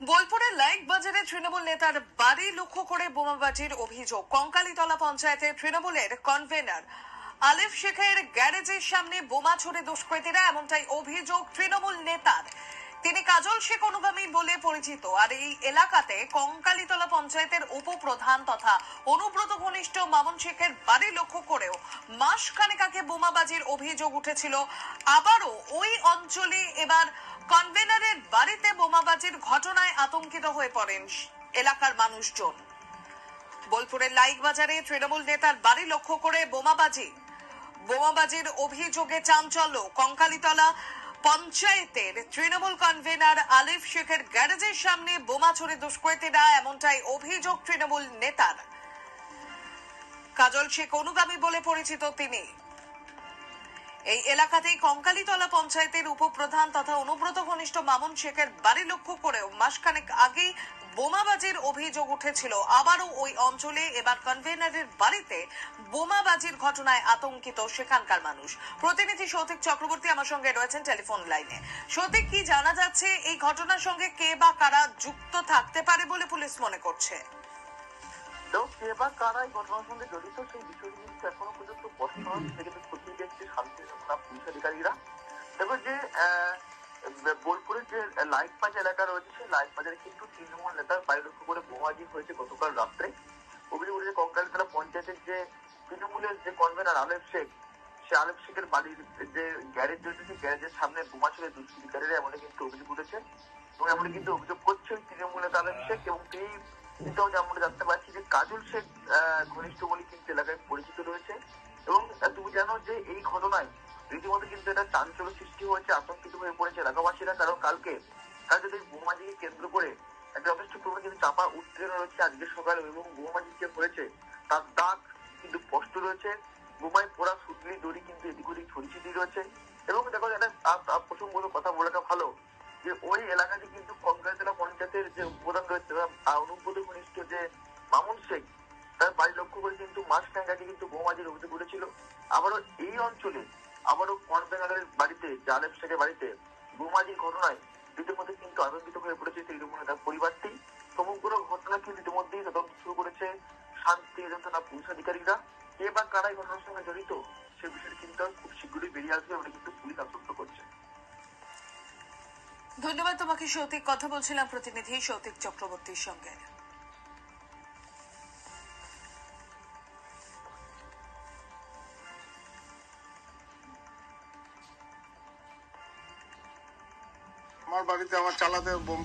বোলপুরের লাইক বাজারে তৃণমূল নেতার বাড়ি লক্ষ্য করে বোমাবাজির অভিযোগ। কঙ্কালীতলা পঞ্চায়েতের তৃণমূলের কনভেনর আলিফ শেখের গ্যারেজের সামনে বোমা ছুড়ে দুষ্কৃতীরা, এমনটাই অভিযোগ তৃণমূল নেতার। তিনি কাজল শেখ অনুগামী বলে পরিচিত। আর এই এলাকাতে কঙ্কালীতলা পঞ্চায়েতের উপপ্রধান তথা অনুব্রত ঘনিষ্ঠ মামুন শেখের বাড়ি লক্ষ্য করেও মাস খানেক আগে বোমাবাজির অভিযোগ উঠেছিল। আবারও ওই অঞ্চলে এবার কনভেনরের বাড়িতে বোমাবাজির ঘটনায় আতঙ্কিত হয়ে পড়েন এলাকার মানুষজন। বোলপুরের লাইক বাজারে তৃণমূল নেতার বাড়ি লক্ষ্য করে বোমাবাজির অভিযোগে চাঞ্চল্য। কঙ্কালীতলা পঞ্চায়েতের তৃণমূল কনভেনর আলিফ শেখের গ্যারেজের সামনে বোমা ছুড়ে দুষ্কৃতীরা, এমনটাই অভিযোগ তৃণমূল নেতার। কাজল শেখ অনুগামী বলে পরিচিত তিনি। এই এলাকাতেই কঙ্কালীতলা পঞ্চায়েতের উপপ্রধান তথা অনুব্রত ঘনিষ্ঠ মামুন শেখের বাড়ি লক্ষ্য করেও মাসখানেক আগেই বোমাবাজির অভিযোগ উঠেছিল। আবারও ওই অঞ্চলে এবার কনভেনরের বাড়িতে বোমাবাজির ঘটনায় আতঙ্কিত সেখানকার মানুষ। প্রতিনিধি সৌতিক চক্রবর্তী আমার সঙ্গে রয়েছেন টেলিফোন লাইনে। সৌতিক, কি জানা যাচ্ছে এই ঘটনার সঙ্গে কে বা কারা যুক্ত থাকতে পারে বলে পুলিশ মনে করছে? কে বা কারা এই ঘটনার সঙ্গে জড়িত সেই বিষয়টি কিন্তু এখনো পর্যন্ত স্পষ্ট নয়। সেটা কিন্তু খতিয়ে দেখছে শান্তিরক্ষা পুলিশ আধিকারিকরা। দেখো যে বোলপুরের যে লাইট বাজার এলাকা রয়েছে, সেই লাইট বাজারে কিন্তু তৃণমূল নেতার বাড়ি লক্ষ্য করে বোমাবাজি হয়েছে গতকাল রাত্রে। অভিযোগ উঠেছে কঙ্কালীতলা পঞ্চায়েতের যে তৃণমূলের যে কনভেনর আলেফ শেখ, সে আলেফ শেখের বাড়ির যে গ্যারেজ রয়েছে, সেই গ্যারেজের সামনে বোমা ছুড়ে দুষ্কৃতিকারীরা এমন কিন্তু অভিযোগ উঠেছে। এবং এমন কিন্তু অভিযোগ করছে তৃণমূল নেতা আলেফ শেখ। এবং তিনি এটাও আমরা জানতে পারছি যে কাজল শেখ ঘনিষ্ঠ বলে কিন্তু এলাকায় পরিচিত রয়েছে। এবং তুমি জানো যে এই ঘটনায় রীতিমতো কিন্তু এটা চাঞ্চল্য সৃষ্টি হয়েছে, আতঙ্কিত হয়ে পড়েছে এলাকাবাসীরা। কারণ কাল যদি বোমাবাজিকে কেন্দ্র করে একটা যথেষ্ট পরিমাণে কিন্তু চাপা উত্তেজনা রয়েছে আজকে সকালে। এবং বোমাবাজি যে হয়েছে তার দাগ কিন্তু স্পষ্ট রয়েছে। বোমায় পোড়া সুতলি দড়ি কিন্তু এদিক ওদিক ছড়িয়ে ছিটিয়ে রয়েছে। এবং দেখো একটা প্রসঙ্গত কথা বলে রাখা ভালো যে ওই এলাকাটি কিন্তু কঙ্কালীতলা পঞ্চায়েতের যে উপপ্রধান রয়েছে অনুব্রত ঘনিষ্ঠ যে মামুন শেখ, তার বাড়ি লক্ষ্য করে কিন্তু মাস খানেক আগে কিন্তু বোমাবাজির অভিযোগ উঠেছিল। আবারও এই অঞ্চলে আবারও কনভেনরের বাড়িতে, আলেফ শেখের বাড়িতে বোমাবাজির ঘটনায় রীতিমধ্যে কিন্তু আতঙ্কিত হয়ে পড়েছে তৃণমূল নেতার পরিবারটি। সমগ্র ঘটনা কিন্তু ইতিমধ্যেই তদন্ত শুরু করেছে শান্তি থানা পুলিশ আধিকারিকরা। কে বা কারা এই ঘটনার সঙ্গে জড়িত সে বিষয়টি কিন্তু খুব শীঘ্রই বেরিয়ে আসবে বলে কিন্তু পুলিশ আশ্বস্ত করছে। ধন্যবাদ তোমাকে সৌতিক। কথা বলছিলাম প্রতিনিধি সৌতিক চক্রবর্তীর সঙ্গে। আমার বাড়িতে আমার চালাতে বোম